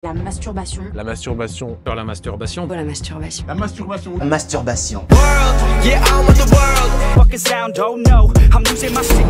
La masturbation. La masturbation. Sur la masturbation. La masturbation. La masturbation. La masturbation. Yeah, I want the world. Fucking sound, oh no, I'm losing my shit.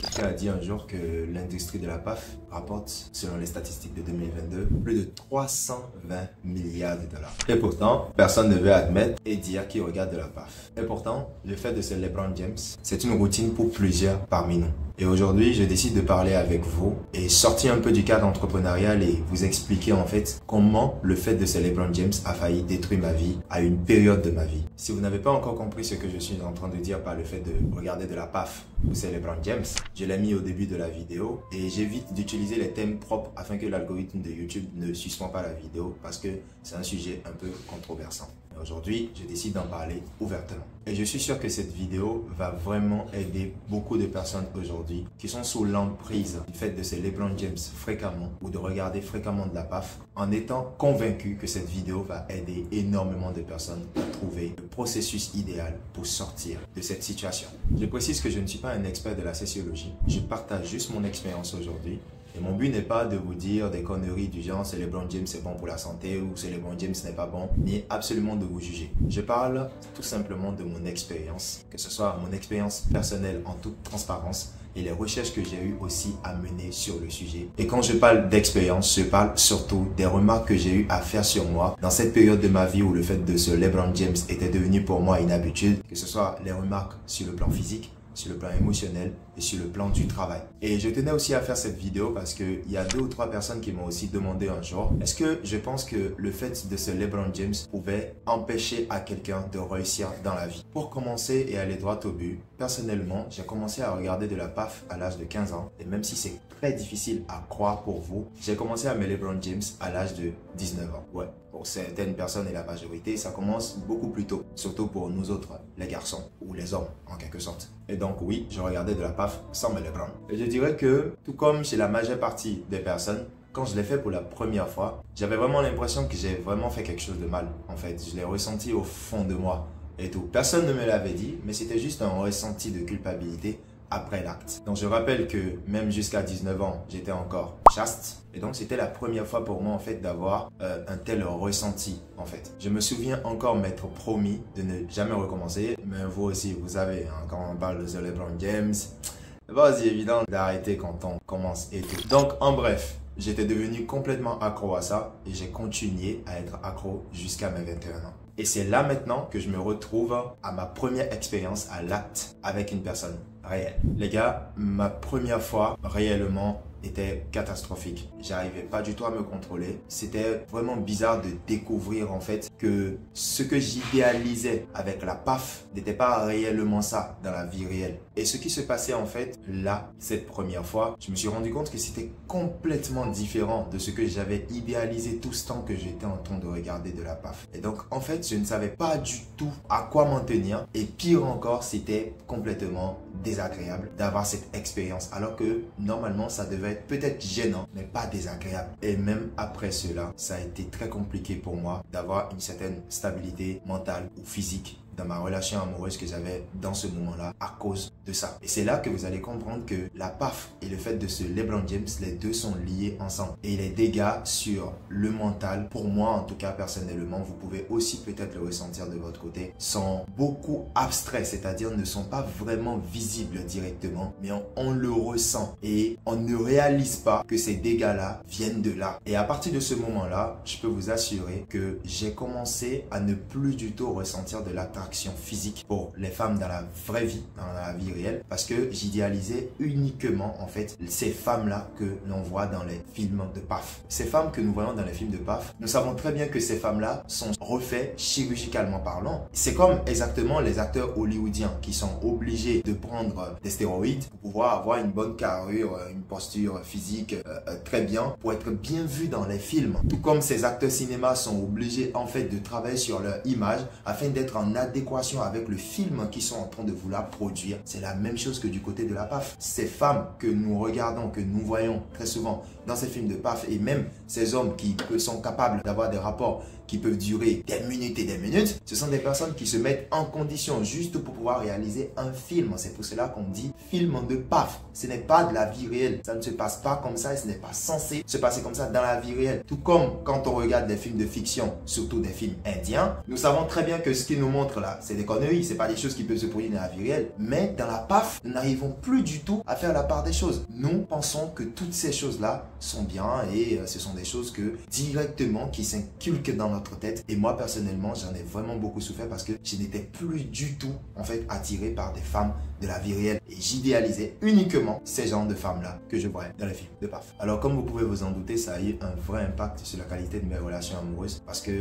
Quelqu'un a dit un jour que l'industrie de la PAF rapporte, selon les statistiques de 2022, plus de 320 milliards de dollars. Et pourtant, personne ne veut admettre et dire qu'il regarde de la PAF. Et pourtant, le fait de se LeBron James, c'est une routine pour plusieurs parmi nous. Et aujourd'hui, je décide de parler avec vous et sortir un peu du cadre entrepreneurial et vous expliquer en fait comment le fait de se LeBron James a failli détruire ma vie à une période de ma vie. Si vous n'avez pas encore compris ce que je suis en train de dire par le fait de regarder de la PAF ou c'est LeBron James, je l'ai mis au début de la vidéo et j'évite d'utiliser les thèmes propres afin que l'algorithme de YouTube ne suspende pas la vidéo parce que c'est un sujet un peu controversant. Aujourd'hui, je décide d'en parler ouvertement. Et je suis sûr que cette vidéo va vraiment aider beaucoup de personnes aujourd'hui qui sont sous l'emprise du fait de se LeBron James fréquemment ou de regarder fréquemment de la PAF en étant convaincu que cette vidéo va aider énormément de personnes à trouver le processus idéal pour sortir de cette situation. Je précise que je ne suis pas un expert de la sociologie. Je partage juste mon expérience aujourd'hui. Et mon but n'est pas de vous dire des conneries du genre c'est LeBron James c'est bon pour la santé ou c'est LeBron James n'est pas bon, ni absolument de vous juger. Je parle tout simplement de mon expérience, que ce soit mon expérience personnelle en toute transparence et les recherches que j'ai eu aussi à mener sur le sujet. Et quand je parle d'expérience, je parle surtout des remarques que j'ai eu à faire sur moi dans cette période de ma vie où le fait de ce LeBron James était devenu pour moi une habitude, que ce soit les remarques sur le plan physique, sur le plan émotionnel et sur le plan du travail. Et je tenais aussi à faire cette vidéo parce qu'il y a 2 ou 3 personnes qui m'ont aussi demandé un jour, est-ce que je pense que le fait de ce LeBron James pouvait empêcher à quelqu'un de réussir dans la vie? Pour commencer et aller droit au but, personnellement, j'ai commencé à regarder de la PAF à l'âge de 15 ans et même si c'est très difficile à croire pour vous, j'ai commencé à me LeBron James à l'âge de 19 ans. Ouais, pour certaines personnes et la majorité, ça commence beaucoup plus tôt, surtout pour nous autres, les garçons ou les hommes en quelque sorte. Et donc oui, je regardais de la PAF sans me LeBron. Et je dirais que, tout comme chez la majeure partie des personnes, quand je l'ai fait pour la première fois, j'avais vraiment l'impression que j'ai vraiment fait quelque chose de mal. En fait, je l'ai ressenti au fond de moi et tout. Personne ne me l'avait dit, mais c'était juste un ressenti de culpabilité après l'acte. Donc je rappelle que même jusqu'à 19 ans, j'étais encore chaste. Et donc c'était la première fois pour moi en fait d'avoir un tel ressenti en fait. Je me souviens encore m'être promis de ne jamais recommencer. Mais vous aussi, vous savez, hein, quand on parle de LeBron James, c'est pas aussi évident d'arrêter quand on commence et tout. Donc en bref, j'étais devenu complètement accro à ça et j'ai continué à être accro jusqu'à mes 21 ans. Et c'est là maintenant que je me retrouve à ma première expérience à l'acte avec une personne réelle. Les gars, ma première fois réellement était catastrophique. J'arrivais pas du tout à me contrôler. C'était vraiment bizarre de découvrir en fait que ce que j'idéalisais avec la PAF n'était pas réellement ça dans la vie réelle. Et ce qui se passait en fait là, cette première fois, je me suis rendu compte que c'était complètement différent de ce que j'avais idéalisé tout ce temps que j'étais en train de regarder de la PAF. Et donc en fait, je ne savais pas du tout à quoi m'en tenir. Et pire encore, c'était complètement désagréable d'avoir cette expérience alors que normalement ça devait être peut-être gênant mais pas désagréable. Et même après cela, ça a été très compliqué pour moi d'avoir une certaine stabilité mentale ou physique dans ma relation amoureuse que j'avais dans ce moment-là à cause de ça. Et c'est là que vous allez comprendre que la PAF et le fait de se LeBron James, les deux sont liés ensemble. Et les dégâts sur le mental, pour moi en tout cas personnellement, vous pouvez aussi peut-être le ressentir de votre côté, sont beaucoup abstraits, c'est-à-dire ne sont pas vraiment visibles directement, mais on le ressent et on ne réalise pas que ces dégâts-là viennent de là. Et à partir de ce moment-là, je peux vous assurer que j'ai commencé à ne plus du tout ressentir de l'attraction physique pour les femmes dans la vraie vie, dans la vie réelle, parce que j'idéalisais uniquement en fait ces femmes-là que l'on voit dans les films de PAF. Ces femmes que nous voyons dans les films de PAF, nous savons très bien que ces femmes-là sont refaites chirurgicalement parlant. C'est comme exactement les acteurs hollywoodiens qui sont obligés de prendre des stéroïdes pour pouvoir avoir une bonne carrure, une posture physique très bien, pour être bien vus dans les films. Tout comme ces acteurs cinéma sont obligés en fait de travailler sur leur image afin d'être en adéquation avec le film qu'ils sont en train de vouloir produire. C'est la même chose que du côté de la PAF. Ces femmes que nous regardons, que nous voyons très souvent dans ces films de PAF, et même ces hommes qui sont capables d'avoir des rapports qui peuvent durer des minutes et des minutes, ce sont des personnes qui se mettent en condition juste pour pouvoir réaliser un film. C'est pour cela qu'on dit film de PAF. Ce n'est pas de la vie réelle. Ça ne se passe pas comme ça et ce n'est pas censé se passer comme ça dans la vie réelle. Tout comme quand on regarde des films de fiction, surtout des films indiens, nous savons très bien que ce qu'ils nous montrent là, c'est des conneries, c'est pas des choses qui peuvent se produire dans la vie réelle. Mais dans la PAF, nous n'arrivons plus du tout à faire la part des choses. Nous pensons que toutes ces choses-là sont bien et ce sont des choses que directement qui s'inculquent dans notre tête. Et moi personnellement, j'en ai vraiment beaucoup souffert parce que je n'étais plus du tout en fait attiré par des femmes de la vie réelle et j'idéalisais uniquement ces genres de femmes-là que je voyais dans les films de PAF. Alors comme vous pouvez vous en douter, ça a eu un vrai impact sur la qualité de mes relations amoureuses parce que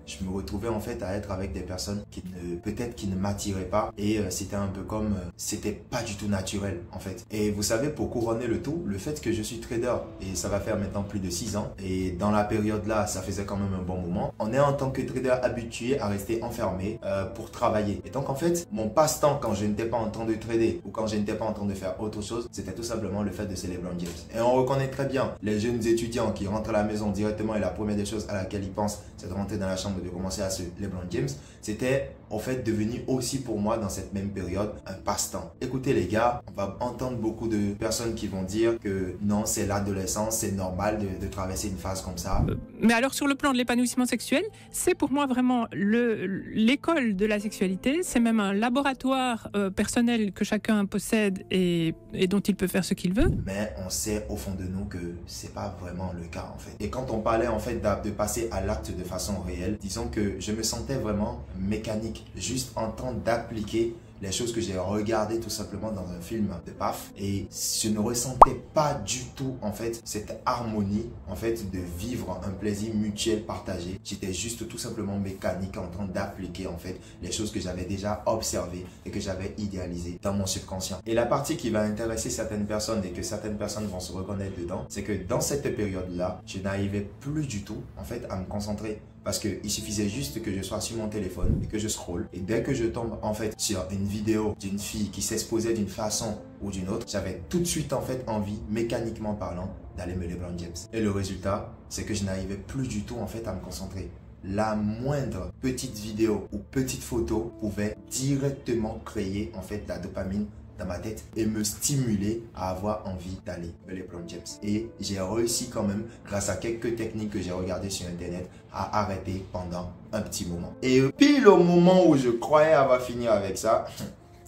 je me retrouvais en fait à être avec des personnes qui ne m'attiraient pas et c'était un peu comme c'était pas du tout naturel en fait. Et vous savez, pour couronner le tout, le fait que je suis trader et ça va faire maintenant plus de 6 ans et dans la période là, ça faisait quand même un bon moment. On est en tant que trader habitué à rester enfermé pour travailler. Et donc en fait, mon passe-temps quand je n'étais pas en train de trader ou quand je n'étais pas en train de faire autre chose, c'était tout simplement le fait de célébrer LeBron James. Et on reconnaît très bien les jeunes étudiants qui rentrent à la maison directement et la première des choses à laquelle ils pensent, c'est de rentrer dans la chambre et de commencer à se LeBron James. C'était en fait devenu aussi pour moi dans cette même période un passe-temps. Écoutez les gars, on va entendre beaucoup de personnes qui vont dire que non, c'est l'adolescence, c'est normal de traverser une phase comme ça. Mais alors sur le plan de l'épanouissement sexuel, c'est pour moi vraiment l'école de la sexualité, c'est même un laboratoire personnel que chacun possède et dont il peut faire ce qu'il veut. Mais on sait au fond de nous que c'est pas vraiment le cas en fait. Et quand on parlait en fait de passer à l'acte de façon réelle, disons que je me sentais vraiment mécanique, juste en train d'appliquer les choses que j'ai regardées tout simplement dans un film de PAF et je ne ressentais pas du tout en fait cette harmonie en fait de vivre un plaisir mutuel partagé. J'étais juste tout simplement mécanique en train d'appliquer en fait les choses que j'avais déjà observées et que j'avais idéalisées dans mon subconscient. Et la partie qui va intéresser certaines personnes et que certaines personnes vont se reconnaître dedans, c'est que dans cette période-là, je n'arrivais plus du tout en fait à me concentrer. Parce qu'il suffisait juste que je sois sur mon téléphone et que je scrolle. Et dès que je tombe en fait sur une vidéo d'une fille qui s'exposait d'une façon ou d'une autre, j'avais tout de suite en fait envie, mécaniquement parlant, d'aller me LeBron James. Et le résultat, c'est que je n'arrivais plus du tout en fait à me concentrer. La moindre petite vidéo ou petite photo pouvait directement créer en fait la dopamine dans ma tête et me stimuler à avoir envie d'aller me LeBron James. Et j'ai réussi quand même, grâce à quelques techniques que j'ai regardées sur internet, à arrêter pendant un petit moment. Et pile au moment où je croyais avoir fini avec ça,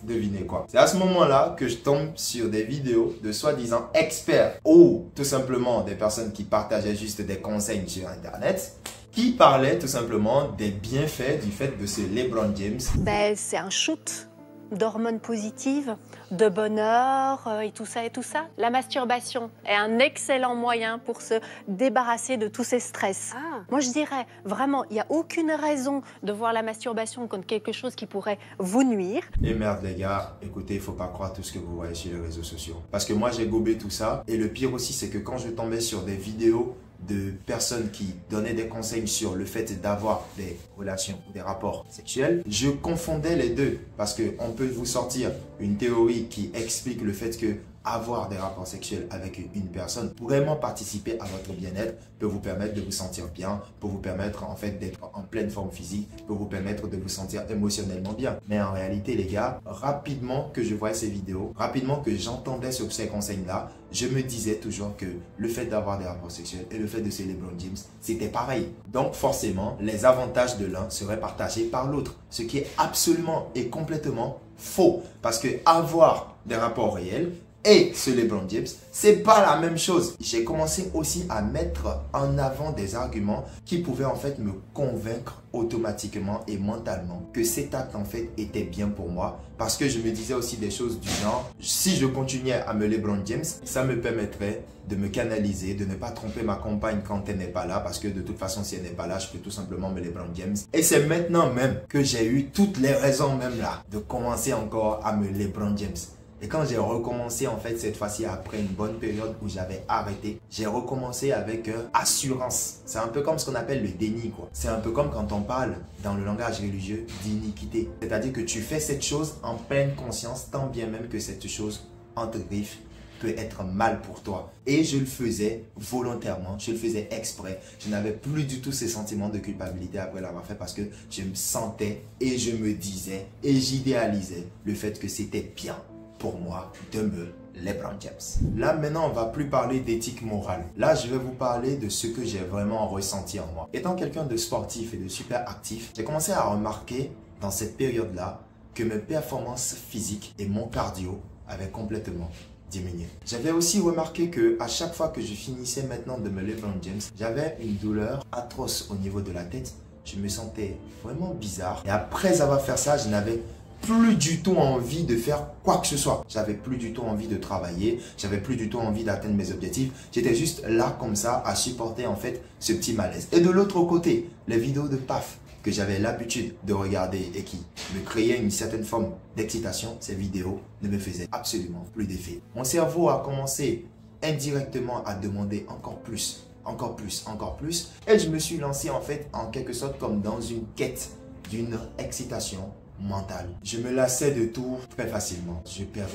devinez quoi? C'est à ce moment-là que je tombe sur des vidéos de soi-disant experts ou tout simplement des personnes qui partageaient juste des conseils sur internet qui parlaient tout simplement des bienfaits du fait de se LeBron James. Ben, c'est un shoot d'hormones positives, de bonheur et tout ça et tout ça. La masturbation est un excellent moyen pour se débarrasser de tous ces stress. Moi, je dirais vraiment, il n'y a aucune raison de voir la masturbation comme quelque chose qui pourrait vous nuire. Et merde les gars, écoutez, il ne faut pas croire tout ce que vous voyez sur les réseaux sociaux. Parce que moi, j'ai gobé tout ça. Et le pire aussi, c'est que quand je tombais sur des vidéos de personnes qui donnaient des conseils sur le fait d'avoir des relations ou des rapports sexuels, je confondais les deux parce qu'on peut vous sortir une théorie qui explique le fait que avoir des rapports sexuels avec une personne pour vraiment participer à votre bien-être, peut vous permettre de vous sentir bien, peut vous permettre en fait d'être en pleine forme physique, peut vous permettre de vous sentir émotionnellement bien. Mais en réalité les gars, rapidement que je voyais ces vidéos, rapidement que j'entendais sur ces conseils-là, je me disais toujours que le fait d'avoir des rapports sexuels et le fait de se LeBron James, c'était pareil. Donc forcément, les avantages de l'un seraient partagés par l'autre, ce qui est absolument et complètement faux. Parce que avoir des rapports réels et ce LeBron James, c'est pas la même chose. J'ai commencé aussi à mettre en avant des arguments qui pouvaient en fait me convaincre automatiquement et mentalement que cet acte en fait était bien pour moi, parce que je me disais aussi des choses du genre, si je continuais à me LeBron James, ça me permettrait de me canaliser, de ne pas tromper ma compagne quand elle n'est pas là, parce que de toute façon si elle n'est pas là, je peux tout simplement me LeBron James. Et c'est maintenant même que j'ai eu toutes les raisons même là de commencer encore à me LeBron James. Et quand j'ai recommencé en fait cette fois-ci après une bonne période où j'avais arrêté, j'ai recommencé avec assurance. C'est un peu comme ce qu'on appelle le déni quoi. C'est un peu comme quand on parle dans le langage religieux d'iniquité. C'est-à-dire que tu fais cette chose en pleine conscience tant bien même que cette chose entre griffes peut être mal pour toi. Et je le faisais volontairement, je le faisais exprès. Je n'avais plus du tout ces sentiments de culpabilité après l'avoir fait parce que je me sentais et je me disais et j'idéalisais le fait que c'était bien pour moi de me LeBron James. Là maintenant on va plus parler d'éthique morale. Là je vais vous parler de ce que j'ai vraiment ressenti en moi. Étant quelqu'un de sportif et de super actif, j'ai commencé à remarquer dans cette période-là que mes performances physiques et mon cardio avaient complètement diminué. J'avais aussi remarqué que à chaque fois que je finissais maintenant de me LeBron James, j'avais une douleur atroce au niveau de la tête. Je me sentais vraiment bizarre. Et après avoir fait ça, je n'avais plus du tout envie de faire quoi que ce soit. J'avais plus du tout envie de travailler. J'avais plus du tout envie d'atteindre mes objectifs. J'étais juste là comme ça à supporter en fait ce petit malaise. Et de l'autre côté, les vidéos de PAF que j'avais l'habitude de regarder et qui me créaient une certaine forme d'excitation, ces vidéos ne me faisaient absolument plus d'effet. Mon cerveau a commencé indirectement à demander encore plus, encore plus, encore plus. Et je me suis lancé en fait en quelque sorte comme dans une quête d'une excitation mentale. Je me lassais de tout très facilement. Je perdais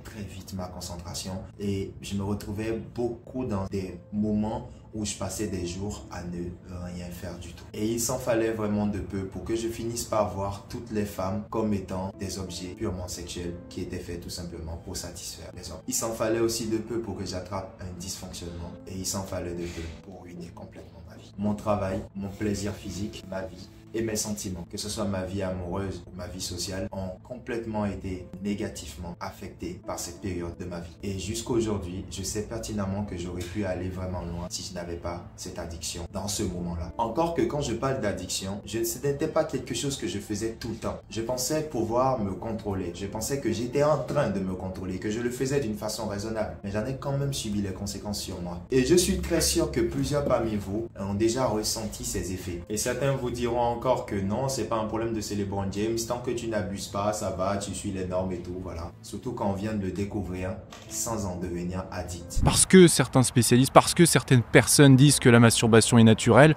très vite ma concentration et je me retrouvais beaucoup dans des moments où je passais des jours à ne rien faire du tout. Et il s'en fallait vraiment de peu pour que je finisse par voir toutes les femmes comme étant des objets purement sexuels qui étaient faits tout simplement pour satisfaire les hommes. Il s'en fallait aussi de peu pour que j'attrape un dysfonctionnement et il s'en fallait de peu pour ruiner complètement ma vie. Mon travail, mon plaisir physique, ma vie et mes sentiments, que ce soit ma vie amoureuse ou ma vie sociale, ont complètement été négativement affectés par cette période de ma vie. Et jusqu'à aujourd'hui, je sais pertinemment que j'aurais pu aller vraiment loin si je n'avais pas cette addiction dans ce moment-là. Encore que quand je parle d'addiction, ce n'était pas quelque chose que je faisais tout le temps. Je pensais pouvoir me contrôler. Je pensais que j'étais en train de me contrôler, que je le faisais d'une façon raisonnable. Mais j'en ai quand même subi les conséquences sur moi. Et je suis très sûr que plusieurs parmi vous ont déjà ressenti ces effets. Et certains vous diront encore que non, c'est pas un problème de ce LeBron James, tant que tu n'abuses pas, ça va, tu suis les normes et tout, voilà. Surtout quand on vient de le découvrir sans en devenir addict. Parce que certains spécialistes, parce que certaines personnes disent que la masturbation est naturelle,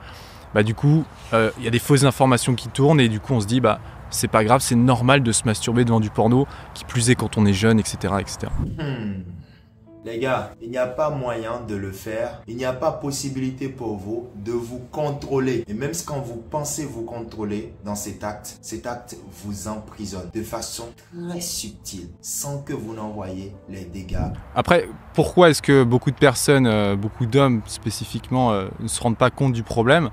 bah du coup, il y a des fausses informations qui tournent et du coup on se dit bah c'est pas grave, c'est normal de se masturber devant du porno, qui plus est quand on est jeune, etc. etc. Les gars, il n'y a pas moyen de le faire. Il n'y a pas possibilité pour vous de vous contrôler. Et même quand vous pensez vous contrôler dans cet acte vous emprisonne de façon très subtile, sans que vous n'en voyez les dégâts. Après, pourquoi est-ce que beaucoup de personnes, beaucoup d'hommes spécifiquement, ne se rendent pas compte du problème ?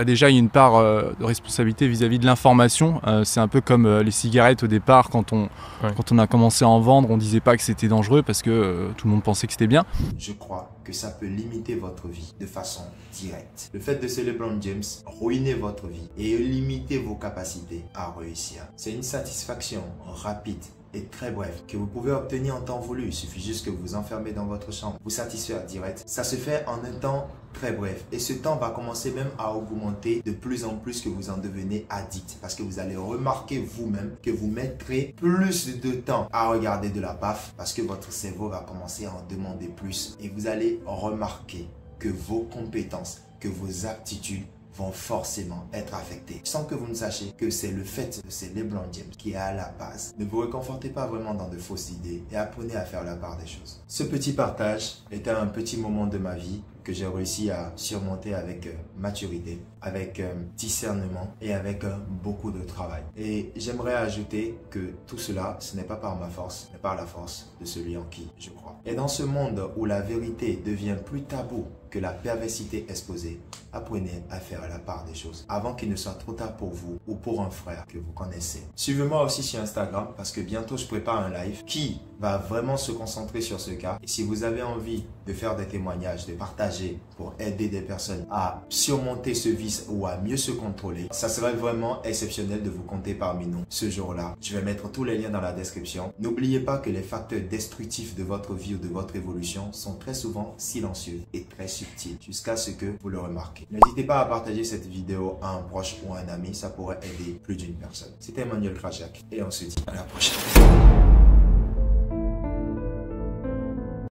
Déjà, il y a une part de responsabilité vis-à-vis de l'information. C'est un peu comme les cigarettes au départ, quand on a commencé à en vendre, on ne disait pas que c'était dangereux parce que tout le monde pensait que c'était bien. Je crois que ça peut limiter votre vie de façon directe. Le fait de se LeBron James, ruiner votre vie et limiter vos capacités à réussir. C'est une satisfaction rapide et très bref que vous pouvez obtenir en temps voulu. Il suffit juste que vous vous enfermez dans votre chambre, vous satisfaire direct. Ça se fait en un temps très bref et ce temps va commencer même à augmenter de plus en plus que vous en devenez addict parce que vous allez remarquer vous-même que vous mettrez plus de temps à regarder de la PAF parce que votre cerveau va commencer à en demander plus et vous allez remarquer que vos compétences, que vos aptitudes vont forcément être affectés sans que vous ne sachiez que c'est le fait de ces LeBron James qui est à la base. Ne vous réconfortez pas vraiment dans de fausses idées et apprenez à faire la part des choses. Ce petit partage était un petit moment de ma vie que j'ai réussi à surmonter avec maturité, avec discernement et avec beaucoup de travail. Et j'aimerais ajouter que tout cela, ce n'est pas par ma force, mais par la force de celui en qui je crois. Et dans ce monde où la vérité devient plus tabou que la perversité exposée, apprenez à faire la part des choses avant qu'il ne soit trop tard pour vous ou pour un frère que vous connaissez. Suivez-moi aussi sur Instagram parce que bientôt je prépare un live qui va vraiment se concentrer sur ce cas. Et si vous avez envie de faire des témoignages, de partager pour aider des personnes à surmonter ce vice ou à mieux se contrôler, ça serait vraiment exceptionnel de vous compter parmi nous ce jour-là. Je vais mettre tous les liens dans la description. N'oubliez pas que les facteurs destructifs de votre vie ou de votre évolution sont très souvent silencieux et très subtils jusqu'à ce que vous le remarquez. N'hésitez pas à partager cette vidéo à un proche ou à un ami, ça pourrait aider plus d'une personne. C'était Emmanuel Krajak et on se dit à la prochaine.